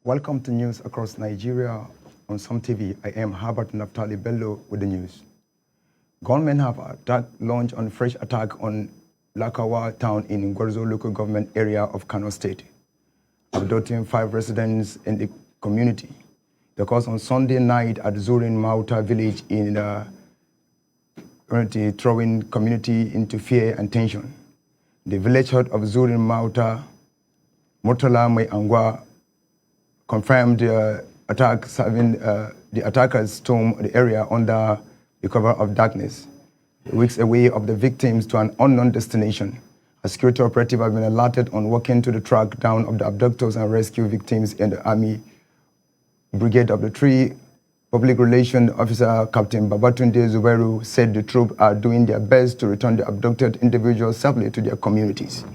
Welcome to News Across Nigeria on Some TV. I am Herbert Naftali Bello with the news. Gunmen have launched on fresh attack on Lakawa town in Ngorzo local government area of Kano State, abducting 5 residents in the community. The cause on Sunday night at Zurin Mauta village in the community, throwing community into fear and tension. The village head of Zurin Mauta, Murtala Mai Angwa, confirmed the attacks having the attackers stormed the area under the cover of darkness, weeks away of the victims to an unknown destination. A security operative has been alerted on working to the track down of the abductors and rescue victims in the Army Brigade of the 3. Public Relations Officer Captain Babatunde Zubairu said the troops are doing their best to return the abducted individuals safely to their communities.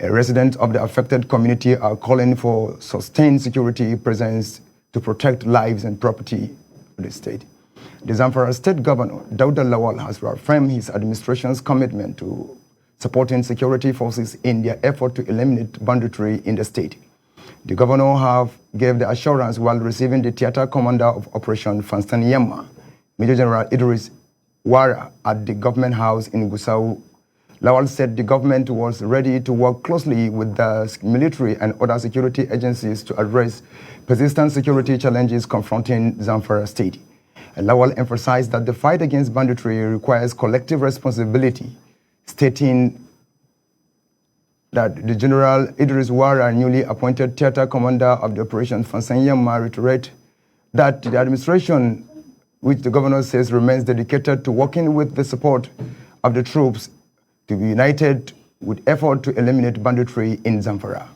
Residents of the affected community are calling for sustained security presence to protect lives and property of the state. The Zamfara State Governor, Dauda Lawal, has reaffirmed his administration's commitment to supporting security forces in their effort to eliminate banditry in the state. The governor gave the assurance while receiving the theater commander of Operation Fanstan Yemma, Major General Idris Wara, at the government house in Gusau. Lawal said the government was ready to work closely with the military and other security agencies to address persistent security challenges confronting Zamfara state. Lawal emphasized that the fight against banditry requires collective responsibility, stating that the General Idris Wara, newly appointed theater commander of the Operation Fansanyama, reiterated that the administration, which the governor says remains dedicated to working with the support of the troops, to be united with effort to eliminate banditry in Zamfara.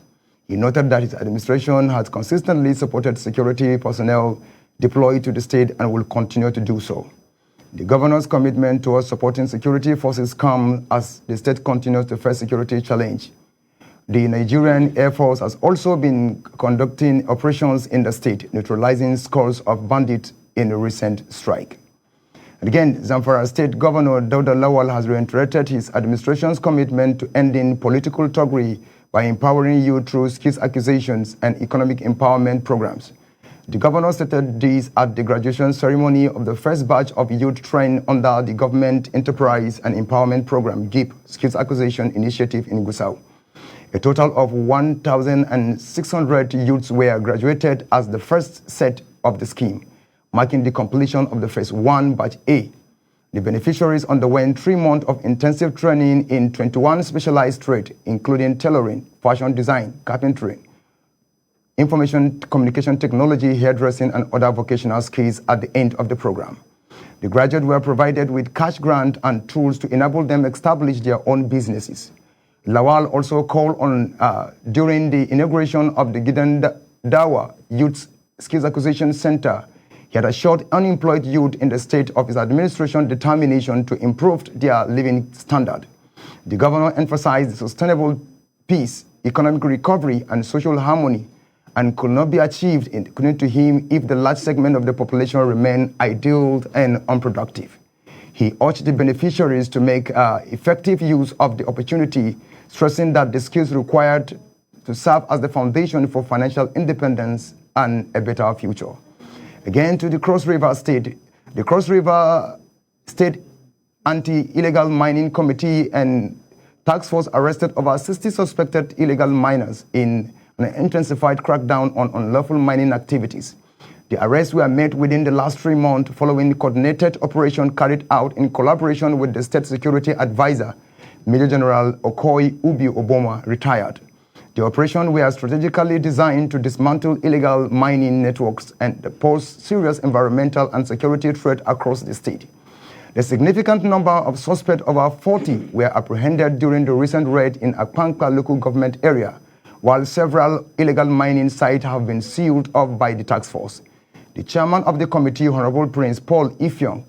He noted that his administration has consistently supported security personnel deployed to the state and will continue to do so. The governor's commitment towards supporting security forces comes as the state continues to face security challenge. The Nigerian Air Force has also been conducting operations in the state, neutralizing scores of bandits in a recent strike. Again, Zamfara State Governor Dauda Lawal has reiterated his administration's commitment to ending political thuggery by empowering youth through skills acquisitions and economic empowerment programs. The governor stated this at the graduation ceremony of the first batch of youth trained under the Government Enterprise and Empowerment Program (GEP) Skills Acquisition Initiative in Gusau. A total of 1,600 youths were graduated as the first set of the scheme, marking the completion of the phase 1 batch A. The beneficiaries underwent 3 months of intensive training in 21 specialized trades, including tailoring, fashion design, carpentry, information communication technology, hairdressing, and other vocational skills at the end of the program. The graduates were provided with cash grant and tools to enable them establish their own businesses. Lawal also called on, during the inauguration of the Gidan Dawa Youth Skills Acquisition Center, he had assured unemployed youth in the state of his administration determination to improve their living standard. The governor emphasized sustainable peace, economic recovery, and social harmony, and could not be achieved, according to him, if the large segment of the population remained idle and unproductive. He urged the beneficiaries to make effective use of the opportunity, stressing that the skills required to serve as the foundation for financial independence and a better future. Again, to the Cross River State. The Cross River State Anti-Illegal Mining Committee and Task Force arrested over 60 suspected illegal miners in an intensified crackdown on unlawful mining activities. The arrests were made within the last 3 months following the coordinated operation carried out in collaboration with the State Security Advisor, Major General Okoy Ubi Oboma, retired. The operation was strategically designed to dismantle illegal mining networks and pose serious environmental and security threat across the state. The significant number of suspects, over 40, were apprehended during the recent raid in Akpankpa local government area, while several illegal mining sites have been sealed off by the task force. The chairman of the committee, Honorable Prince Paul Ifyong,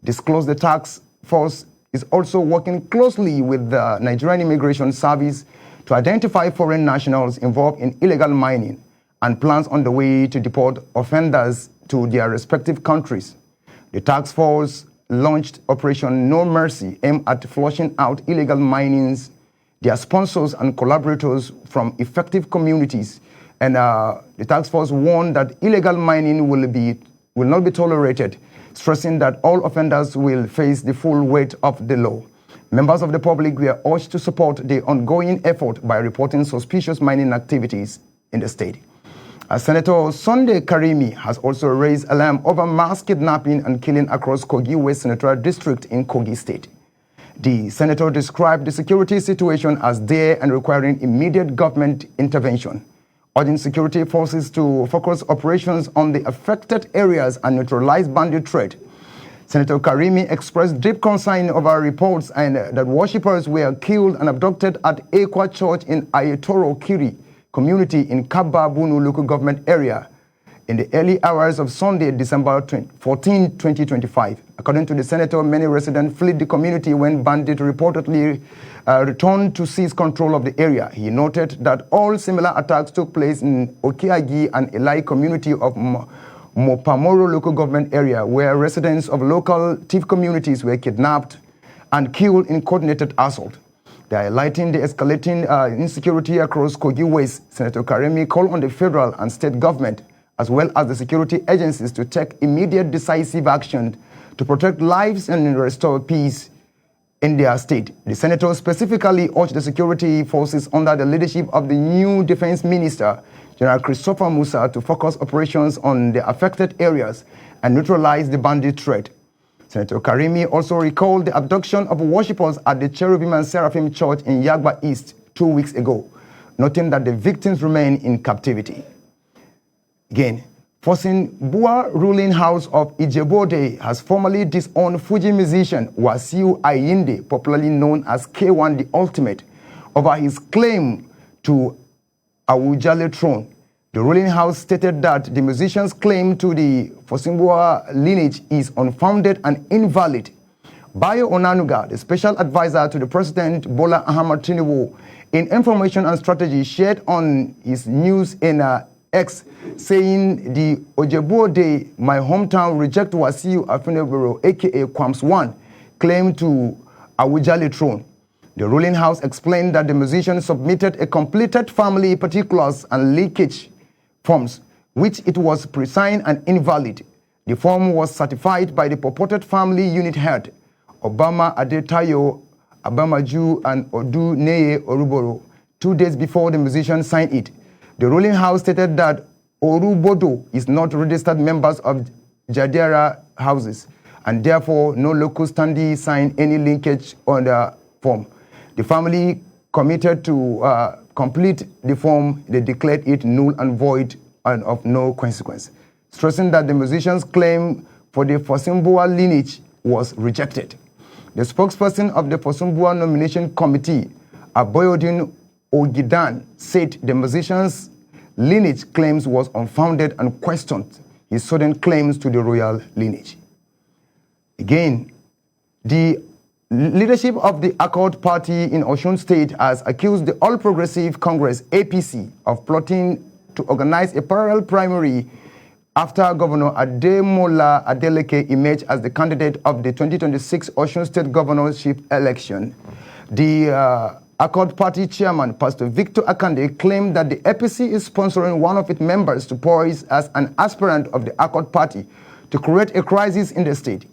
disclosed the task force is also working closely with the Nigerian Immigration Service to identify foreign nationals involved in illegal mining and plans on the way to deport offenders to their respective countries. The task force launched Operation No Mercy, aimed at flushing out illegal minings, their sponsors and collaborators from effective communities And the task force warned that illegal mining will not be tolerated, stressing that all offenders will face the full weight of the law. Members of the public were urged to support the ongoing effort by reporting suspicious mining activities in the state. Senator Sunday Karimi has also raised alarm over mass kidnapping and killing across Kogi West Senatorial District in Kogi State. The senator described the security situation as dire and requiring immediate government intervention, urging security forces to focus operations on the affected areas and neutralize bandit threat. Senator Karimi expressed deep concern over reports that worshippers were killed and abducted at Ekwa Church in Ayetoro Kiri community in Kaba Bunu local government area in the early hours of Sunday, December 14, 2025. According to the senator, many residents fled the community when bandits reportedly returned to seize control of the area. He noted that all similar attacks took place in Okiagi and Elai community of Mopamoro local government area, where residents of local Tiv communities were kidnapped and killed in coordinated assault. They are highlighting the escalating insecurity across Kogi West. Senator Karimi called on the federal and state government, as well as the security agencies, to take immediate decisive action to protect lives and restore peace in their state. The senator specifically urged the security forces under the leadership of the new defense minister, General Christopher Musa, to focus operations on the affected areas and neutralize the bandit threat. Senator Karimi also recalled the abduction of worshippers at the Cherubim and Seraphim Church in Yagba East 2 weeks ago, noting that the victims remain in captivity. Again, Fosin Bua ruling house of Ijebode has formally disowned Fuji musician Wasiu Ayinde, popularly known as K1 the Ultimate, over his claim to Awujale throne. The ruling house stated that the musician's claim to the Fosimbua lineage is unfounded and invalid. Bayo Onanuga, the special advisor to the President Bola Ahmed Tinubu, in information and strategy shared on his news in X, saying the Ojebode, my hometown, reject Wasiu Afineboro, aka Kwams 1, claim to Awujale throne. The ruling house explained that the musician submitted a completed family particulars and leakage forms, which it was pre-signed and invalid. The form was certified by the purported family unit head, Obama Adetayo Abamaju and Odu Neye Oruboro, 2 days before the musician signed it. The ruling house stated that Orubodo is not registered members of Jadera houses, and therefore no local standee signed any linkage on the form. The family committed to complete the form. They declared it null and void and of no consequence, stressing that the musician's claim for the Fosimbua lineage was rejected. The spokesperson of the Fosimbua nomination committee, Aboyodun Ogidan, said the musician's lineage claims was unfounded and questioned his sudden claims to the royal lineage. Again, the leadership of the Accord Party in Osun State has accused the All Progressive Congress, APC, of plotting to organize a parallel primary after Governor Ademola Adeleke emerged as the candidate of the 2026 Osun State governorship election. The Accord Party chairman, Pastor Victor Akande, claimed that the APC is sponsoring one of its members to poise as an aspirant of the Accord Party to create a crisis in the state.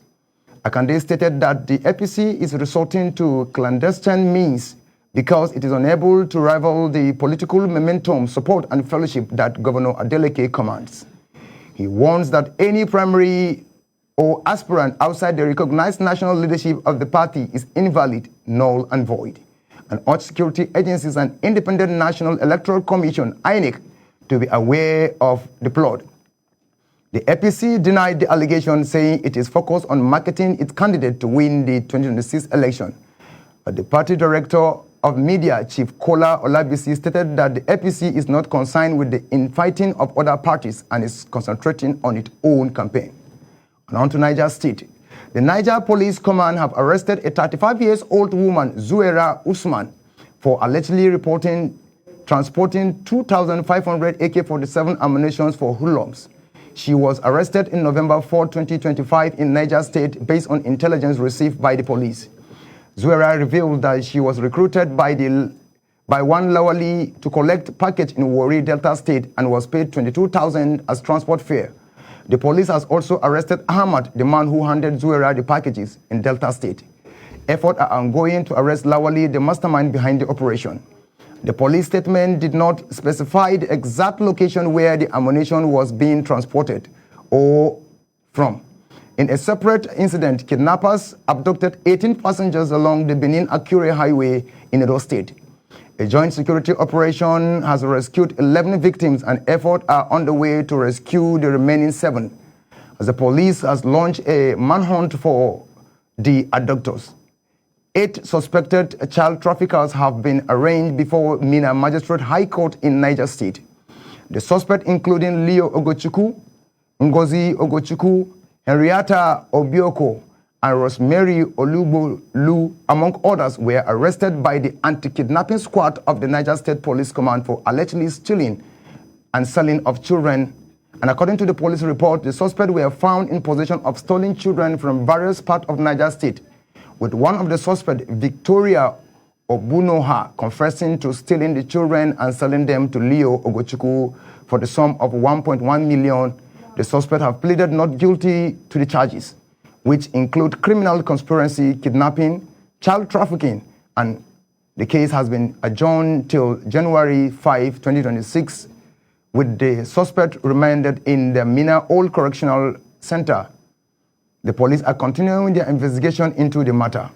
Akande stated that the APC is resorting to clandestine means because it is unable to rival the political momentum, support, and fellowship that Governor Adeleke commands. He warns that any primary or aspirant outside the recognized national leadership of the party is invalid, null, and void, and urged security agencies and Independent National Electoral Commission, INEC, to be aware of the plot. The APC denied the allegation, saying it is focused on marketing its candidate to win the 2026 election. But the party director of media, Chief Kola Olabisi, stated that the APC is not concerned with the infighting of other parties and is concentrating on its own campaign. And on to Niger State. The Niger Police Command have arrested a 35-year-old woman, Zuera Usman, for allegedly transporting 2,500 AK-47 ammunition for hoodlums. She was arrested in November 4, 2025 in Niger State based on intelligence received by the police. Zuera revealed that she was recruited by the by one Lawali to collect package in Warri, Delta State, and was paid 22,000 as transport fare. The police has also arrested Ahmad, the man who handed Zuera the packages in Delta State. Efforts are ongoing to arrest Lawali, the mastermind behind the operation. The police statement did not specify the exact location where the ammunition was being transported or from. In a separate incident, kidnappers abducted 18 passengers along the Benin-Akure Highway in Edo State. A joint security operation has rescued 11 victims and efforts are underway to rescue the remaining 7, as the police has launched a manhunt for the abductors. 8 suspected child traffickers have been arraigned before Minna Magistrate High Court in Niger State. The suspects, including Leo Ogochukwu, Ngozi Ogochukwu, Henrietta Obioko, and Rosemary Olugbolu, among others, were arrested by the anti-kidnapping squad of the Niger State Police Command for allegedly stealing and selling of children. And according to the police report, the suspects were found in possession of stolen children from various parts of Niger State, with one of the suspects, Victoria Obunoha, confessing to stealing the children and selling them to Leo Ogochukwu for the sum of 1.1 million. The suspects have pleaded not guilty to the charges, which include criminal conspiracy, kidnapping, child trafficking, and the case has been adjourned till January 5, 2026, with the suspect remanded in the Minna Old Correctional Center. The police are continuing their investigation into the matter.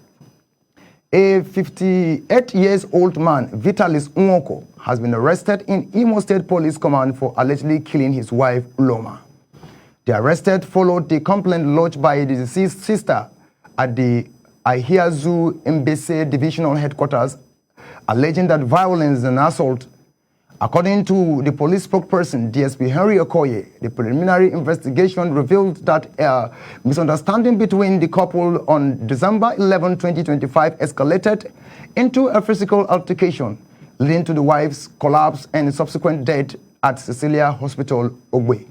A 58-year-old man, Vitalis Nwoko, has been arrested in Imo State Police Command for allegedly killing his wife, Loma. The arrested followed the complaint lodged by the deceased sister at the Ahiazu Mbese Divisional Headquarters, alleging that violence and assault. According to the police spokesperson, DSP Henry Okoye, the preliminary investigation revealed that a misunderstanding between the couple on December 11, 2025 escalated into a physical altercation, leading to the wife's collapse and subsequent death at Cecilia Hospital, Ogbe.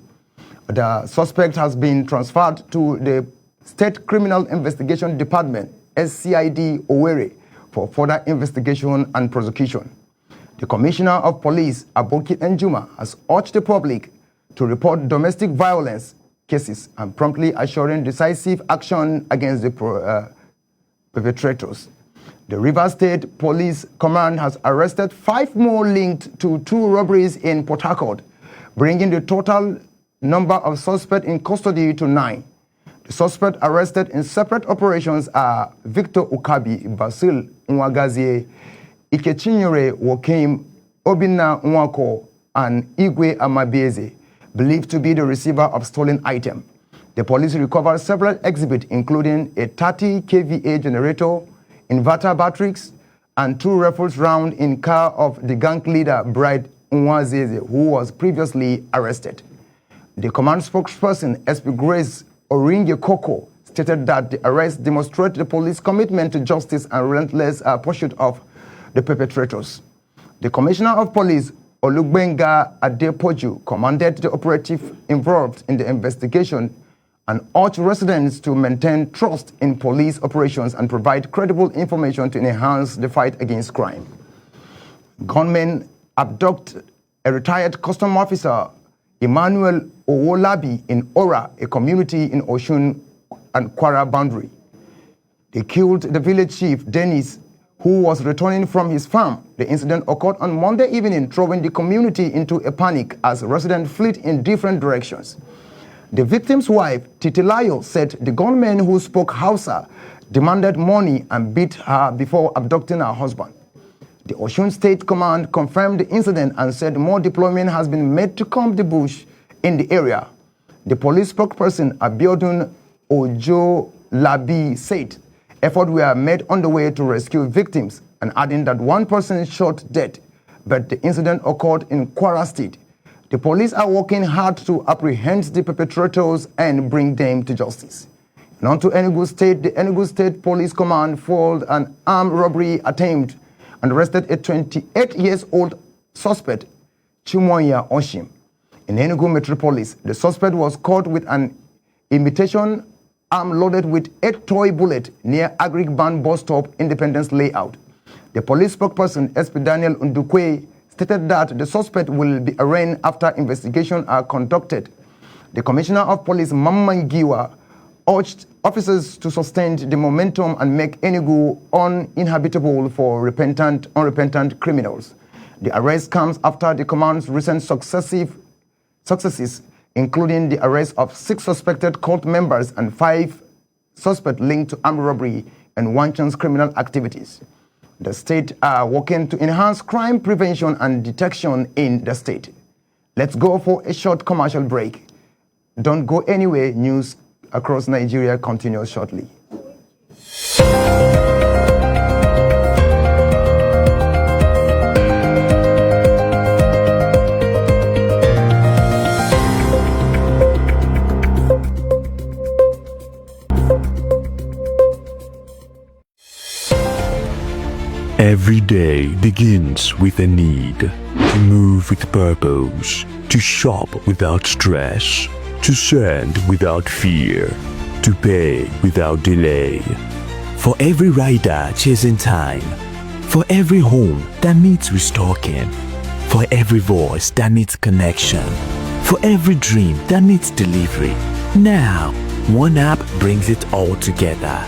The suspect has been transferred to the State Criminal Investigation Department, SCID Owerri, for further investigation and prosecution. The Commissioner of Police, Aboki Njuma, has urged the public to report domestic violence cases and promptly assuring decisive action against the perpetrators. The Rivers State Police Command has arrested 5 more linked to 2 robberies in Port Harcourt, bringing the total number of suspects in custody to 9. The suspects arrested in separate operations are Victor Ukabi, Basil Nwagazie, Ikechinyere Wokem, Obinna Nwako, and Igwe Amabieze, believed to be the receiver of stolen items. The police recovered several exhibits, including a 30 kVA generator, inverter batteries, and 2 rifles rounds in car of the gang leader, Bright Nwazeze, who was previously arrested. The command spokesperson, SP Grace Oringe Koko, stated that the arrest demonstrated the police commitment to justice and relentless pursuit of the perpetrators. The Commissioner of Police, Olugbenga Adepoju, commanded the operative involved in the investigation and urged residents to maintain trust in police operations and provide credible information to enhance the fight against crime. Gunmen abduct a retired custom officer, Emmanuel Owolabi, in Ora, a community in Osun and Kwara boundary. They killed the village chief, Dennis, who was returning from his farm. The incident occurred on Monday evening, throwing the community into a panic as residents fled in different directions. The victim's wife, Titilayo, said the gunmen who spoke Hausa demanded money and beat her before abducting her husband. The Osun State Command confirmed the incident and said more deployment has been made to comb the bush in the area. The police spokesperson, Abiodun Ojo Labi, said efforts were made on the way to rescue victims, and adding that 1 person shot dead, but the incident occurred in Kwara State. The police are working hard to apprehend the perpetrators and bring them to justice. And on to Enugu State, the Enugu State Police Command foiled an armed robbery attempt and arrested a 28-year-old suspect, Chimoya Oshim. In Enugu Metropolis, the suspect was caught with an imitation arm loaded with 8 toy bullets near Agric Band bus stop, Independence Layout. The police spokesperson, SP Daniel Ndukwe, stated that the suspect will be arraigned after investigations are conducted. The Commissioner of Police, Mamman Giwa, urged officers to sustain the momentum and make Enugu uninhabitable for unrepentant criminals. The arrest comes after the command's recent successes, including the arrest of 6 suspected cult members and 5 suspects linked to armed robbery and one-chance criminal activities. The state are working to enhance crime prevention and detection in the state. Let's go for a short commercial break. Don't go anywhere. News across Nigeria continues shortly. Every day begins with a need to move with purpose, to shop without stress, to send without fear, to pay without delay. For every rider chasing time, for every home that needs restocking, for every voice that needs connection, for every dream that needs delivery. Now, one app brings it all together.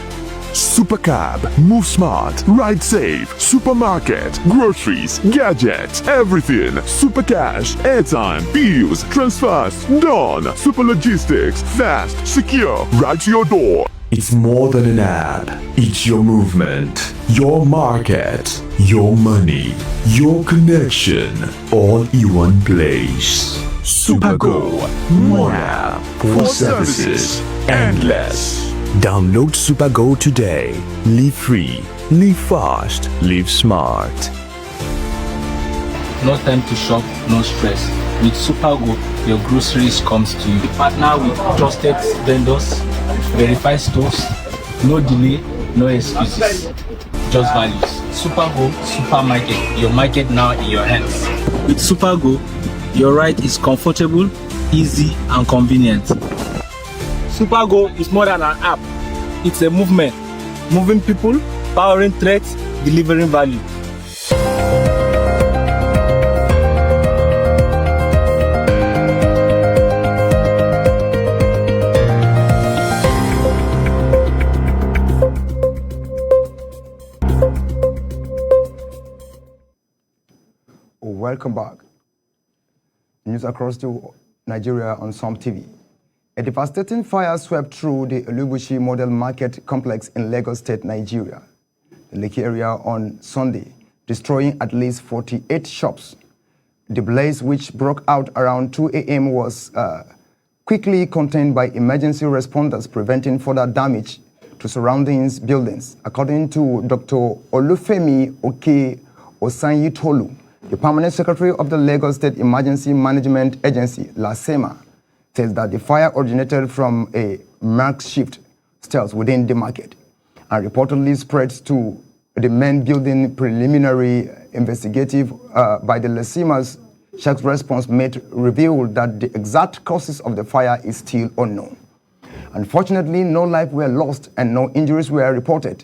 Supercab, move smart, ride safe, supermarket, groceries, gadgets, everything. Supercash, airtime, bills, transfers, done. Super logistics, fast, secure, right to your door. It's more than an app. It's your movement, your market, your money, your connection, all in one place. Supergo, one app for services endless. Download Supergo today. Live free, live fast, live smart. No time to shop, no stress. With Supergo, your groceries comes to you. We partner with trusted vendors, verified stores, no delay, no excuses, just values. Supergo Supermarket, your market now in your hands. With Supergo, your ride is comfortable, easy and convenient. Supergo is more than an app. It's a movement. Moving people, powering threats, delivering value. Welcome back. News across Nigeria on SOM TV. A devastating fire swept through the Olubushi Model Market Complex in Lagos State, Nigeria, the Lekki area on Sunday, destroying at least 48 shops. The blaze, which broke out around 2 a.m., was quickly contained by emergency responders, preventing further damage to surrounding buildings. According to Dr. Olufemi Oke Osanyitolu, the permanent secretary of the Lagos State Emergency Management Agency, LASEMA, says that the fire originated from a makeshift stairs within the market and reportedly spread to the main building. Preliminary investigative by the LASEMA's shock response made revealed that the exact causes of the fire is still unknown. Unfortunately, no lives were lost and no injuries were reported.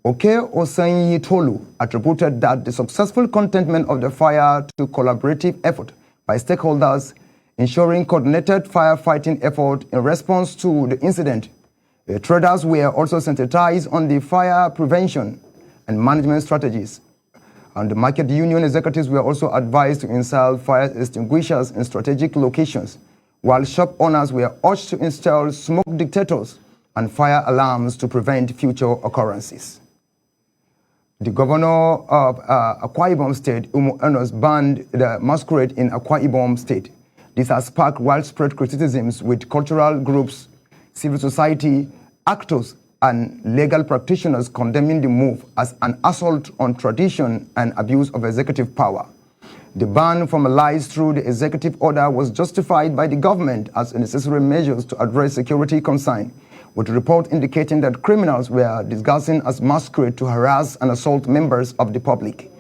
Oke Osanyitolu attributed that the successful containment of the fire to collaborative effort by stakeholders, ensuring coordinated firefighting effort in response to the incident. The traders were also sensitized on the fire prevention and management strategies. And the market union executives were also advised to install fire extinguishers in strategic locations, while shop owners were urged to install smoke detectors and fire alarms to prevent future occurrences. The governor of Akwa Ibom State, Umo Enos, banned the masquerade in Akwa Ibom State. This has sparked widespread criticisms, with cultural groups, civil society, actors, and legal practitioners condemning the move as an assault on tradition and abuse of executive power. The ban formalized through the executive order was justified by the government as necessary measures to address security concerns, with a report indicating that criminals were disguising as masquerade to harass and assault members of the public.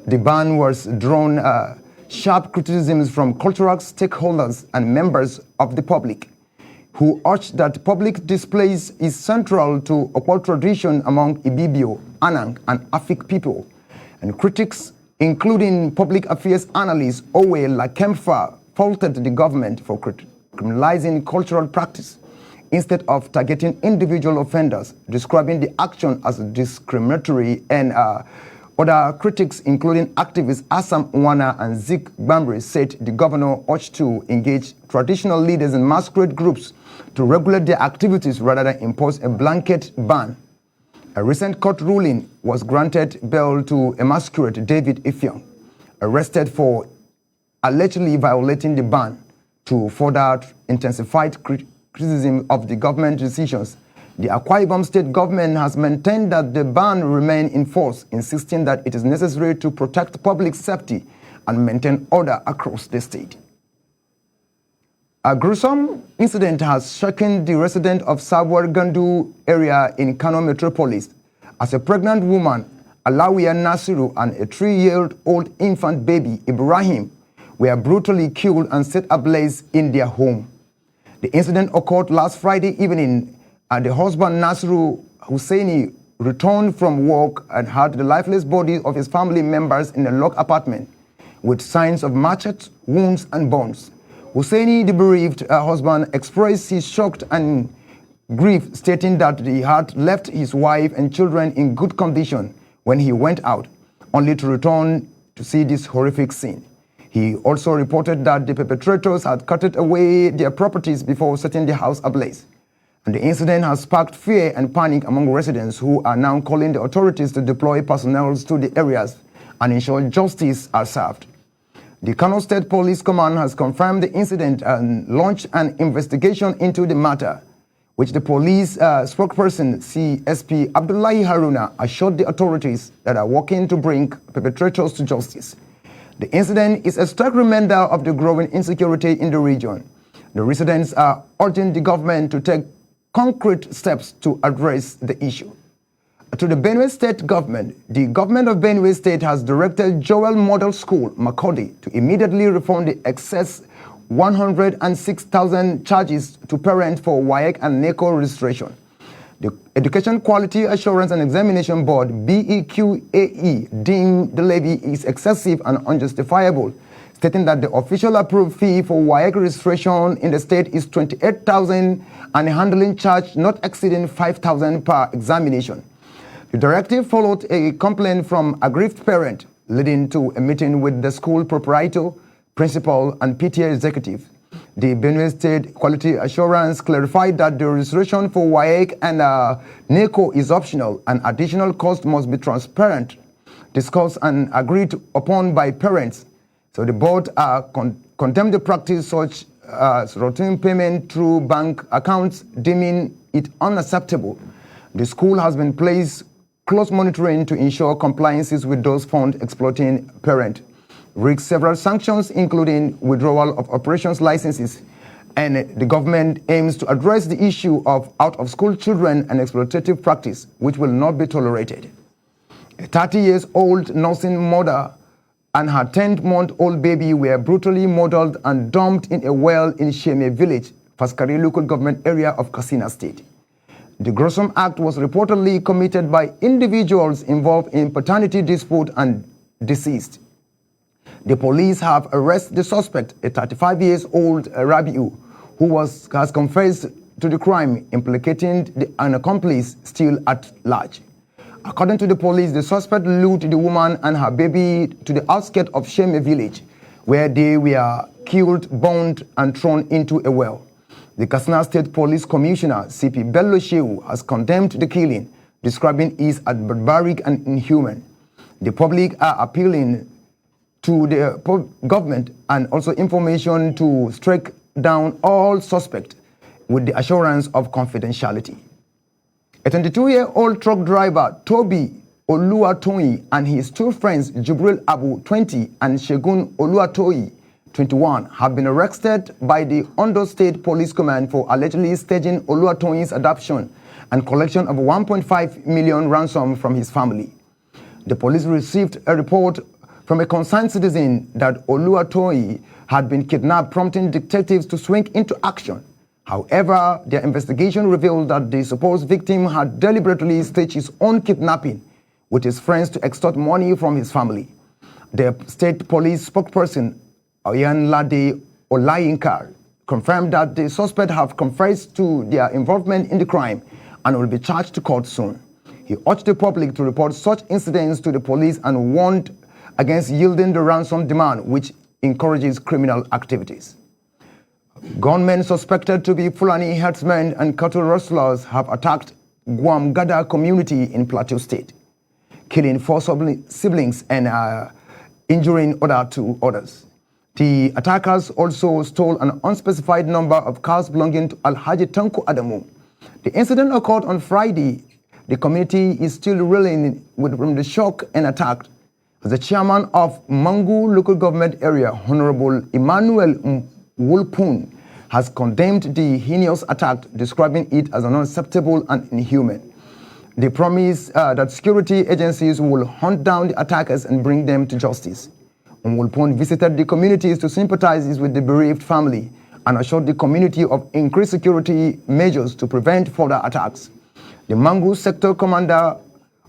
The ban was drawn sharp criticisms from cultural stakeholders and members of the public, who urged that public displays is central to occult tradition among Ibibio, Anang, and Afik people, And critics, including public affairs analyst Owe Lakemfa, faulted the government for criminalizing cultural practice instead of targeting individual offenders, describing the action as discriminatory. And other critics, including activists Assam Wana and Zik Bambri, said the governor ought to engage traditional leaders and masquerade groups to regulate their activities rather than impose a blanket ban. A recent court ruling was granted bail to a masquerade, David Ifyong, arrested for allegedly violating the ban. To further intensify criticism of the government decisions, the Akwa Ibom state government has maintained that the ban remain in force, insisting that it is necessary to protect public safety and maintain order across the state. A gruesome incident has shaken the resident of Sabuwar Gandu area in Kano metropolis as a pregnant woman, Alawiya Nasiru, and a 3-year-old infant baby, Ibrahim, were brutally killed and set ablaze in their home. The incident occurred last Friday evening, and the husband Nasiru Hussaini returned from work and had the lifeless bodies of his family members in a locked apartment with signs of machetes, wounds, and burns. Hussaini, the bereaved husband, expressed his shock and grief, stating that he had left his wife and children in good condition when he went out, only to return to see this horrific scene. He also reported that the perpetrators had carted away their properties before setting the house ablaze. And the incident has sparked fear and panic among residents, who are now calling the authorities to deploy personnel to the areas and ensure justice are served. The Kano State Police Command has confirmed the incident and launched an investigation into the matter, which the police spokesperson CSP Abdullahi Haruna assured the authorities that are working to bring perpetrators to justice. The incident is a stark reminder of the growing insecurity in the region. The residents are urging the government to take concrete steps to address the issue. To the Benue State government, the government of Benue State has directed Joel Model School, Makurdi, to immediately refund the excess 106,000 charges to parents for WAEC and NECO registration. The Education Quality Assurance and Examination Board, BEQAE, deemed the levy is excessive and unjustifiable, stating that the official approved fee for WAEC registration in the state is 28,000 and a handling charge not exceeding 5,000 per examination. The directive followed a complaint from aggrieved parent, leading to a meeting with the school proprietor, principal, and PTA executive. The Benue State Quality Assurance clarified that the registration for WAEC and NECO is optional, and additional cost must be transparent, discussed and agreed upon by parents. So the board condemned the practice such as routine payment through bank accounts, deeming it unacceptable. The school has been placed close monitoring to ensure compliances with those found exploiting parent. Rigged several sanctions, including withdrawal of operations licenses, and the government aims to address the issue of out-of-school children and exploitative practice, which will not be tolerated. A 30-year-old nursing mother and her 10-month-old baby were brutally murdered and dumped in a well in Sheme village, Faskari local government area of Katsina State. The gruesome act was reportedly committed by individuals involved in paternity dispute and deceased. The police have arrested the suspect, a 35-year-old Rabiu, who has confessed to the crime, implicating an accomplice still at large. According to the police, the suspect lured the woman and her baby to the outskirts of Sheme village, where they were killed, bound, and thrown into a well. The Katsina State Police Commissioner, CP Bello Shehu, has condemned the killing, describing it as barbaric and inhuman. The public are appealing to the government and also information to strike down all suspects with the assurance of confidentiality. A 22-year-old truck driver, Toby Oluwatoyi, and his two friends, Jibril Abu, 20, and Shegun Oluwatoyi, 21, have been arrested by the Ondo State Police Command for allegedly staging Oluwatoyi's adoption and collection of 1.5 million ransom from his family. The police received a report from a concerned citizen that Oluwatoyi had been kidnapped, prompting detectives to swing into action. However, their investigation revealed that the supposed victim had deliberately staged his own kidnapping, with his friends to extort money from his family. The state police spokesperson, Oyanlade Olayinka, confirmed that the suspects have confessed to their involvement in the crime and will be charged to court soon. He urged the public to report such incidents to the police and warned against yielding the ransom demand, which encourages criminal activities. Gunmen suspected to be Fulani herdsmen and cattle rustlers have attacked Guam Gada community in Plateau State, killing 4 siblings and injuring two others. The attackers also stole an unspecified number of cars belonging to Alhaji Tanko Adamu. The incident occurred on Friday. The community is still reeling from the shock and attack. The chairman of Mangu local government area, Honorable Emmanuel Wulpun, has condemned the heinous attack, describing it as unacceptable and inhuman. They promise that security agencies will hunt down the attackers and bring them to justice. Wulpun visited the communities to sympathize with the bereaved family and assured the community of increased security measures to prevent further attacks. The Mangu sector commander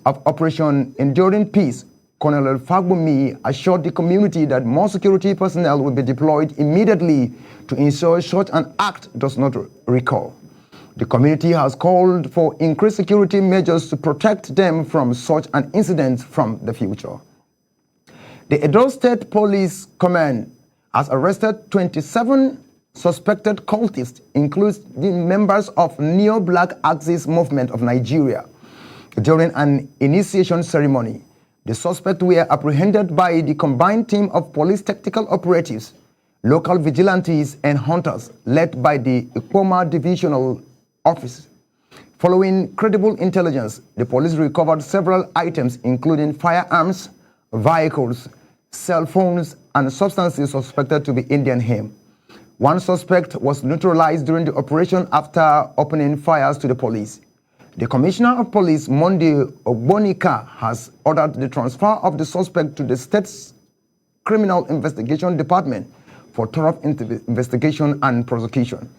of Operation Enduring Peace, Colonel Fagbumi, assured the community that more security personnel will be deployed immediately to ensure such an act does not recur. The community has called for increased security measures to protect them from such an incident from the future. The Edo State Police Command has arrested 27 suspected cultists, including members of Neo-Black Axis Movement of Nigeria, during an initiation ceremony. The suspects were apprehended by the combined team of police tactical operatives, local vigilantes, and hunters led by the Ikpoma Divisional Office. Following credible intelligence, the police recovered several items, including firearms, vehicles, cell phones, and substances suspected to be Indian hemp. One suspect was neutralized during the operation after opening fires to the police. The Commissioner of Police, Monday Ogbonika, has ordered the transfer of the suspect to the state's Criminal Investigation Department for thorough investigation and prosecution.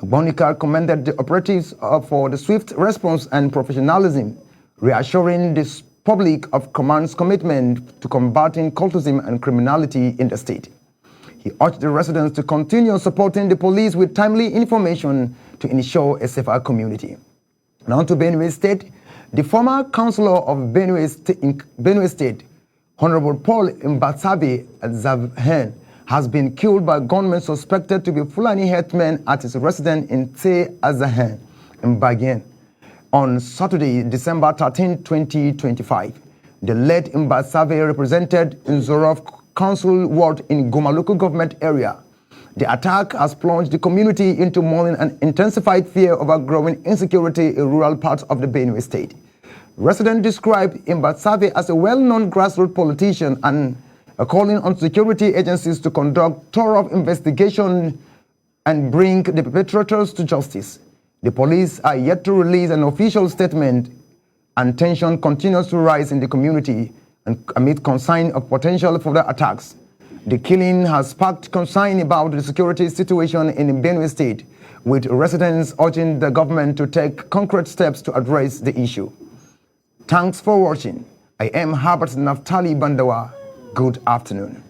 Ogbonika commended the operatives for the swift response and professionalism, reassuring the public of command's commitment to combating cultism and criminality in the state. He urged the residents to continue supporting the police with timely information to ensure a safer community. Now to Benue State. The former councillor of Benue State, Honorable Paul Mbatsabe Zaven, has been killed by gunmen suspected to be Fulani herdsmen at his residence in Te Azahen in Bagien on Saturday, December 13, 2025. The late Mbatsabe represented Nzorov Council Ward in Goma local government area. The attack has plunged the community into mourning and intensified fear over growing insecurity in rural parts of the Benue State. Residents described Mbatsabe as a well-known grassroots politician and calling on security agencies to conduct thorough investigation and bring the perpetrators to justice. The police are yet to release an official statement, and tension continues to rise in the community and amid concern of potential further attacks. The killing has sparked concern about the security situation in Benue State, with residents urging the government to take concrete steps to address the issue. Thanks for watching. I am Herbert Naftali Bandawa. Good afternoon.